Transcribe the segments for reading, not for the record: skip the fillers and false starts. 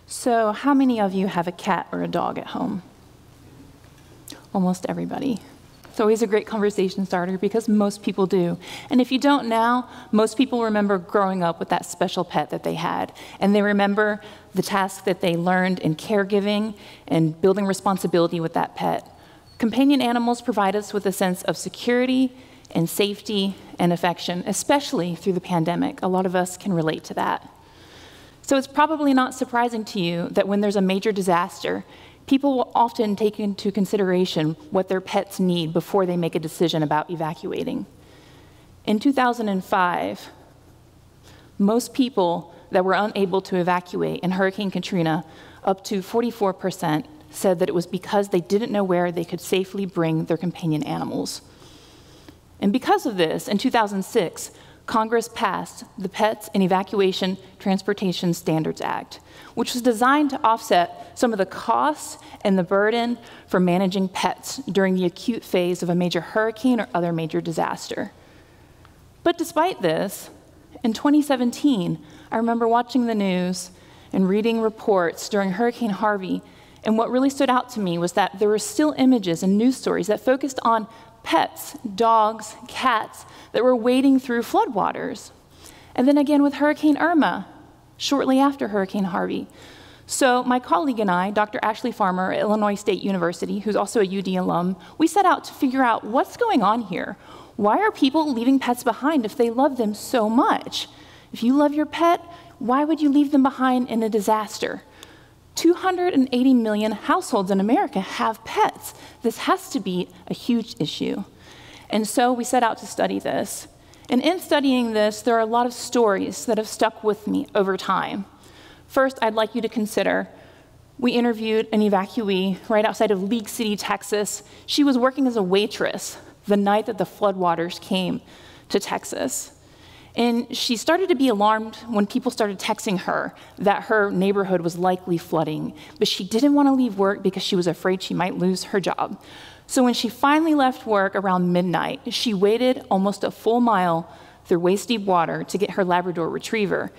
So how many of you have a cat or a dog at home? Almost everybody. It's always a great conversation starter because most people do. And if you don't now, most people remember growing up with that special pet that they had. And they remember the task that they learned in caregiving and building responsibility with that pet. Companion animals provide us with a sense of security and safety and affection, especially through the pandemic. A lot of us can relate to that. So it's probably not surprising to you that when there's a major disaster, people will often take into consideration what their pets need before they make a decision about evacuating. In 2005, most people that were unable to evacuate in Hurricane Katrina, up to 44%, said that it was because they didn't know where they could safely bring their companion animals. And because of this, in 2006, Congress passed the Pets and Evacuation Transportation Standards Act, which was designed to offset some of the costs and the burden for managing pets during the acute phase of a major hurricane or other major disaster. But despite this, in 2017, I remember watching the news and reading reports during Hurricane Harvey, and what really stood out to me was that there were still images and news stories that focused on pets, dogs, cats that were wading through floodwaters. And then again with Hurricane Irma, shortly after Hurricane Harvey. So my colleague and I, Dr. Ashley Farmer at Illinois State University, who's also a UD alum, we set out to figure out what's going on here. Why are people leaving pets behind if they love them so much? If you love your pet, why would you leave them behind in a disaster? 280 million households in America have pets. This has to be a huge issue. And so we set out to study this. And in studying this, there are a lot of stories that have stuck with me over time. First, I'd like you to consider, we interviewed an evacuee right outside of League City, Texas. She was working as a waitress the night that the floodwaters came to Texas. And she started to be alarmed when people started texting her that her neighborhood was likely flooding, but she didn't want to leave work because she was afraid she might lose her job. So when she finally left work around midnight, she waded almost a full mile through waist-deep water to get her Labrador retriever.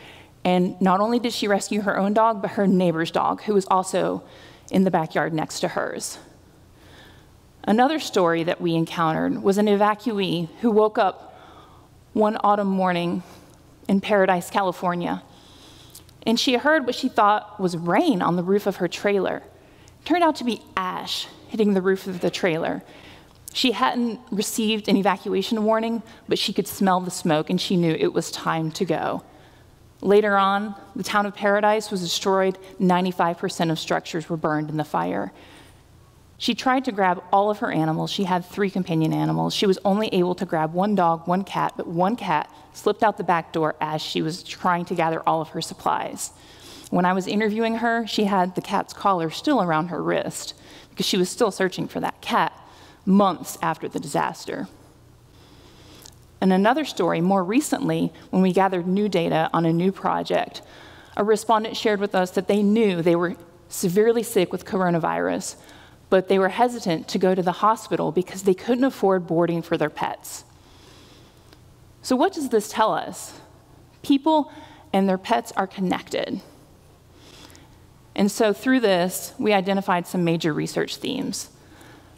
And not only did she rescue her own dog, but her neighbor's dog, who was also in the backyard next to hers. Another story that we encountered was an evacuee who woke up one autumn morning in Paradise, California, and she heard what she thought was rain on the roof of her trailer. It turned out to be ash hitting the roof of the trailer. She hadn't received an evacuation warning, but she could smell the smoke, and she knew it was time to go. Later on, the town of Paradise was destroyed. 95% of structures were burned in the fire. She tried to grab all of her animals. She had 3 companion animals. She was only able to grab 1 dog, 1 cat, but 1 cat slipped out the back door as she was trying to gather all of her supplies. When I was interviewing her, she had the cat's collar still around her wrist because she was still searching for that cat months after the disaster. And another story, more recently, when we gathered new data on a new project, a respondent shared with us that they knew they were severely sick with coronavirus, but they were hesitant to go to the hospital because they couldn't afford boarding for their pets. So what does this tell us? People and their pets are connected. And so through this, we identified some major research themes.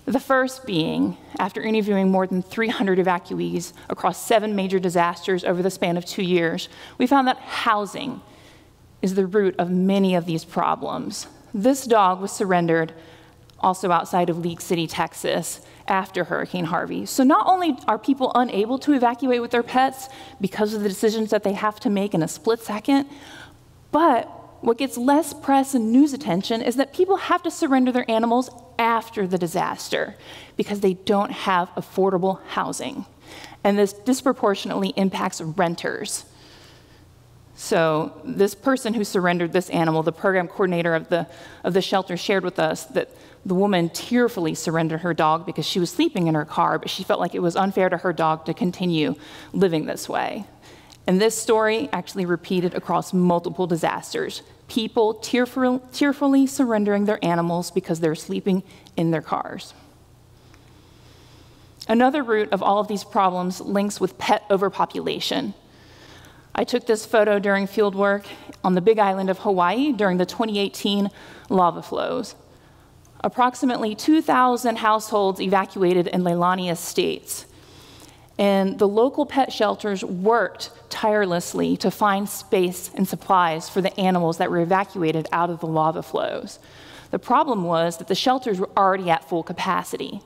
The first being, after interviewing more than 300 evacuees across 7 major disasters over the span of 2 years, we found that housing is the root of many of these problems. This dog was surrendered also outside of League City, Texas, after Hurricane Harvey. So not only are people unable to evacuate with their pets because of the decisions that they have to make in a split second, but what gets less press and news attention is that people have to surrender their animals after the disaster because they don't have affordable housing. And this disproportionately impacts renters. So this person who surrendered this animal, the program coordinator of the shelter, shared with us that the woman tearfully surrendered her dog because she was sleeping in her car, but she felt like it was unfair to her dog to continue living this way. And this story actually repeated across multiple disasters. People tearfully surrendering their animals because they're sleeping in their cars. Another root of all of these problems links with pet overpopulation. I took this photo during field work on the Big Island of Hawaii during the 2018 lava flows. Approximately 2,000 households evacuated in Leilani Estates. And the local pet shelters worked tirelessly to find space and supplies for the animals that were evacuated out of the lava flows. The problem was that the shelters were already at full capacity.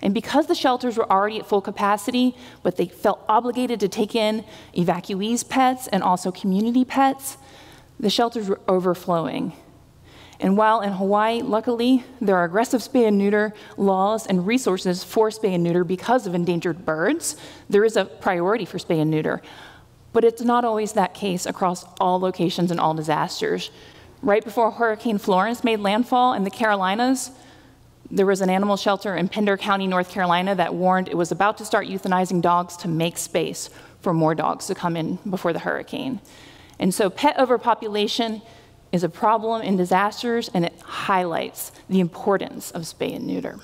And because the shelters were already at full capacity, but they felt obligated to take in evacuees' pets and also community pets, the shelters were overflowing. And while in Hawaii, luckily, there are aggressive spay and neuter laws and resources for spay and neuter because of endangered birds, there is a priority for spay and neuter. But it's not always that case across all locations and all disasters. Right before Hurricane Florence made landfall in the Carolinas, there was an animal shelter in Pender County, North Carolina, that warned it was about to start euthanizing dogs to make space for more dogs to come in before the hurricane. And so pet overpopulation is a problem in disasters, and it highlights the importance of spay and neuter.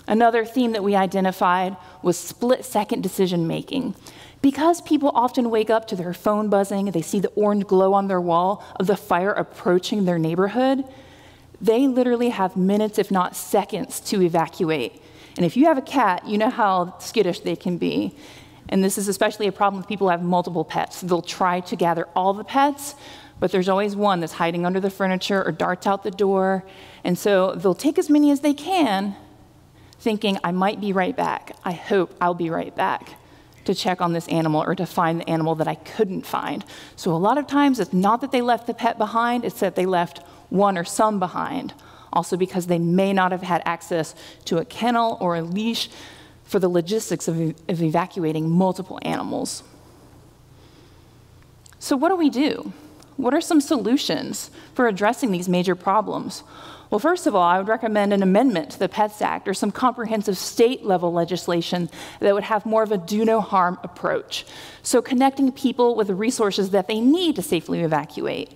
Another theme that we identified was split-second decision-making. Because people often wake up to their phone buzzing, they see the orange glow on their wall of the fire approaching their neighborhood, they literally have minutes, if not seconds, to evacuate. And if you have a cat, you know how skittish they can be. And this is especially a problem with people who have multiple pets. They'll try to gather all the pets, but there's always one that's hiding under the furniture or darts out the door. And so they'll take as many as they can, thinking, I might be right back. I hope I'll be right back to check on this animal or to find the animal that I couldn't find. So a lot of times it's not that they left the pet behind, it's that they left one or some behind, also because they may not have had access to a kennel or a leash for the logistics of evacuating multiple animals. So what do we do? What are some solutions for addressing these major problems? Well, first of all, I would recommend an amendment to the Pets Act or some comprehensive state-level legislation that would have more of a do-no-harm approach. So connecting people with the resources that they need to safely evacuate,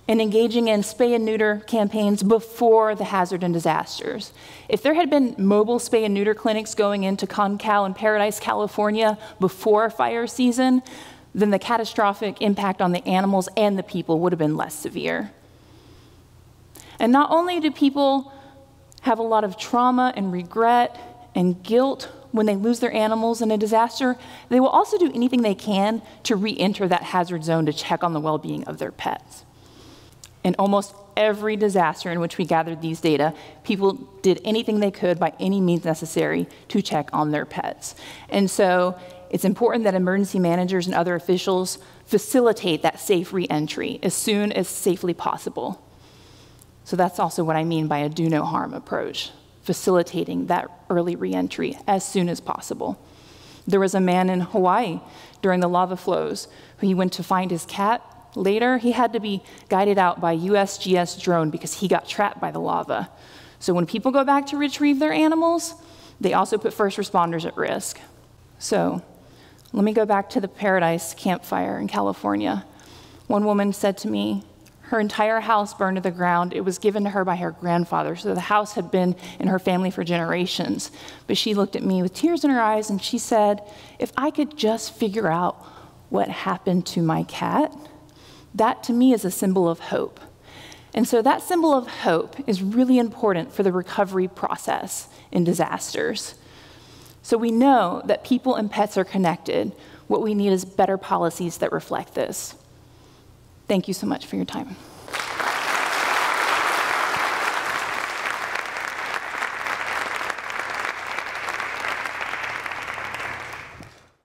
and engaging in spay and neuter campaigns before the hazard and disasters. If there had been mobile spay and neuter clinics going into Concal and Paradise, California before fire season, then the catastrophic impact on the animals and the people would have been less severe. And not only do people have a lot of trauma and regret and guilt when they lose their animals in a disaster, they will also do anything they can to re-enter that hazard zone to check on the well-being of their pets. In almost every disaster in which we gathered these data, people did anything they could by any means necessary to check on their pets. And so it's important that emergency managers and other officials facilitate that safe re-entry as soon as safely possible. So that's also what I mean by a do-no-harm approach, facilitating that early re-entry as soon as possible. There was a man in Hawaii during the lava flows who he went to find his cat. Later, he had to be guided out by USGS drone because he got trapped by the lava. So when people go back to retrieve their animals, they also put first responders at risk. So let me go back to the Paradise campfire in California. One woman said to me, her entire house burned to the ground. It was given to her by her grandfather, so the house had been in her family for generations. But she looked at me with tears in her eyes and she said, if I could just figure out what happened to my cat, that to me is a symbol of hope. And so that symbol of hope is really important for the recovery process in disasters. So we know that people and pets are connected. What we need is better policies that reflect this. Thank you so much for your time.